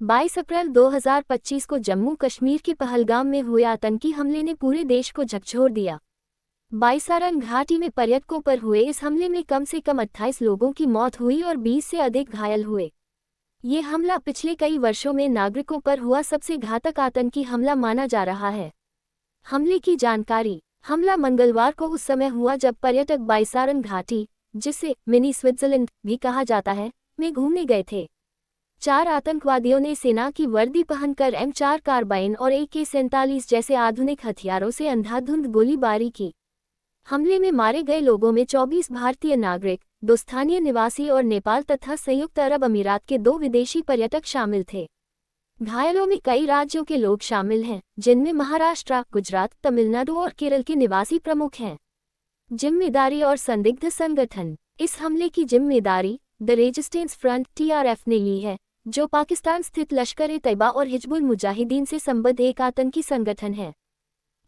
22 अप्रैल 2025 को जम्मू कश्मीर के पहलगाम में हुए आतंकी हमले ने पूरे देश को झकझोर दिया। बाईसारन घाटी में पर्यटकों पर हुए इस हमले में कम से कम 28 लोगों की मौत हुई और 20 से अधिक घायल हुए। ये हमला पिछले कई वर्षों में नागरिकों पर हुआ सबसे घातक आतंकी हमला माना जा रहा है। हमले की जानकारी। हमला मंगलवार को उस समय हुआ जब पर्यटक बाईसारन घाटी, जिसे मिनी स्विट्जरलैंड भी कहा जाता है, में घूमने गए थे। 4 आतंकवादियों ने सेना की वर्दी पहनकर M4 कार्बाइन और AK-47 जैसे आधुनिक हथियारों से अंधाधुंध गोलीबारी की। हमले में मारे गए लोगों में 24 भारतीय नागरिक, 2 स्थानीय निवासी और नेपाल तथा संयुक्त अरब अमीरात के 2 विदेशी पर्यटक शामिल थे। घायलों में कई राज्यों के लोग शामिल हैं, जिनमें महाराष्ट्र, गुजरात, तमिलनाडु और केरल के निवासी प्रमुख हैं। जिम्मेदारी और संदिग्ध संगठन। इस हमले की जिम्मेदारी द रेजिस्टेंस फ्रंट TRF ने ली है, जो पाकिस्तान स्थित लश्कर-ए-तैयबा और हिजबुल मुजाहिदीन से संबद्ध एक आतंकी संगठन है।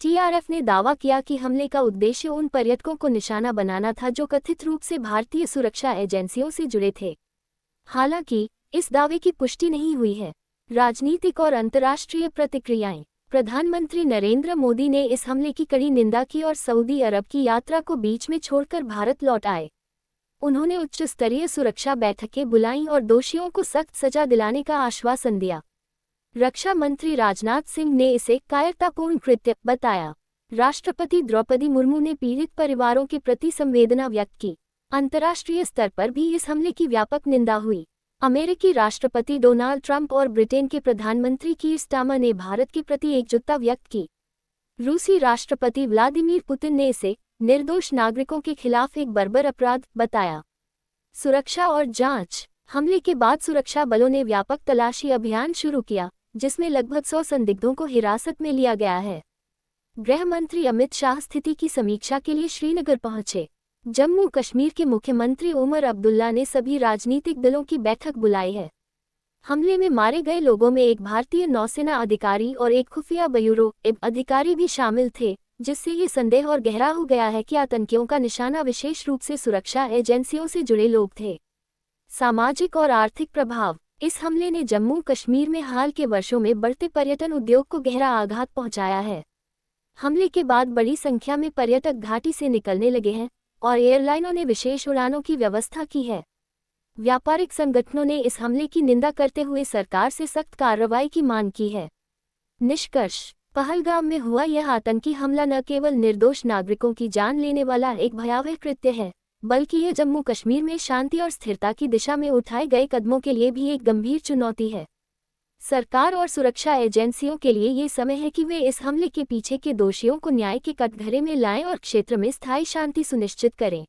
TRF ने दावा किया कि हमले का उद्देश्य उन पर्यटकों को निशाना बनाना था जो कथित रूप से भारतीय सुरक्षा एजेंसियों से जुड़े थे। हालांकि इस दावे की पुष्टि नहीं हुई है। राजनीतिक और अंतर्राष्ट्रीय प्रतिक्रियाएं। प्रधानमंत्री नरेंद्र मोदी ने इस हमले की कड़ी निंदा की और सऊदी अरब की यात्रा को बीच में छोड़कर भारत लौट आए। उन्होंने उच्च स्तरीय सुरक्षा बैठकें बुलाईं और दोषियों को सख्त सजा दिलाने का आश्वासन दिया। रक्षा मंत्री राजनाथ सिंह ने इसे कायरतापूर्ण कृत्य बताया। राष्ट्रपति द्रौपदी मुर्मू ने पीड़ित परिवारों के प्रति संवेदना व्यक्त की। अंतर्राष्ट्रीय स्तर पर भी इस हमले की व्यापक निंदा हुई। अमेरिकी राष्ट्रपति डोनाल्ड ट्रंप और ब्रिटेन के प्रधानमंत्री कीर स्टारमर ने भारत के प्रति एकजुटता व्यक्त की। रूसी राष्ट्रपति व्लादिमीर पुतिन ने इसे निर्दोष नागरिकों के खिलाफ एक बर्बर अपराध बताया। सुरक्षा और जांच। हमले के बाद सुरक्षा बलों ने व्यापक तलाशी अभियान शुरू किया, जिसमें लगभग 100 संदिग्धों को हिरासत में लिया गया है। गृह मंत्री अमित शाह स्थिति की समीक्षा के लिए श्रीनगर पहुंचे। जम्मू कश्मीर के मुख्यमंत्री उमर अब्दुल्ला ने सभी राजनीतिक दलों की बैठक बुलाई है। हमले में मारे गए लोगों में एक भारतीय नौसेना अधिकारी और एक खुफिया ब्यूरो अधिकारी भी शामिल थे, जिससे ये संदेह और गहरा हो गया है कि आतंकियों का निशाना विशेष रूप से सुरक्षा एजेंसियों से जुड़े लोग थे। सामाजिक और आर्थिक प्रभाव। इस हमले ने जम्मू कश्मीर में हाल के वर्षों में बढ़ते पर्यटन उद्योग को गहरा आघात पहुंचाया है। हमले के बाद बड़ी संख्या में पर्यटक घाटी से निकलने लगे हैं और एयरलाइनों ने विशेष उड़ानों की व्यवस्था की है। व्यापारिक संगठनों ने इस हमले की निंदा करते हुए सरकार से सख्त कार्रवाई की मांग की है। निष्कर्ष। पहलगाम में हुआ यह आतंकी हमला न केवल निर्दोष नागरिकों की जान लेने वाला एक भयावह कृत्य है, बल्कि यह जम्मू कश्मीर में शांति और स्थिरता की दिशा में उठाए गए कदमों के लिए भी एक गंभीर चुनौती है। सरकार और सुरक्षा एजेंसियों के लिए ये समय है कि वे इस हमले के पीछे के दोषियों को न्याय के कटघरे में लाएं और क्षेत्र में स्थायी शांति सुनिश्चित करें।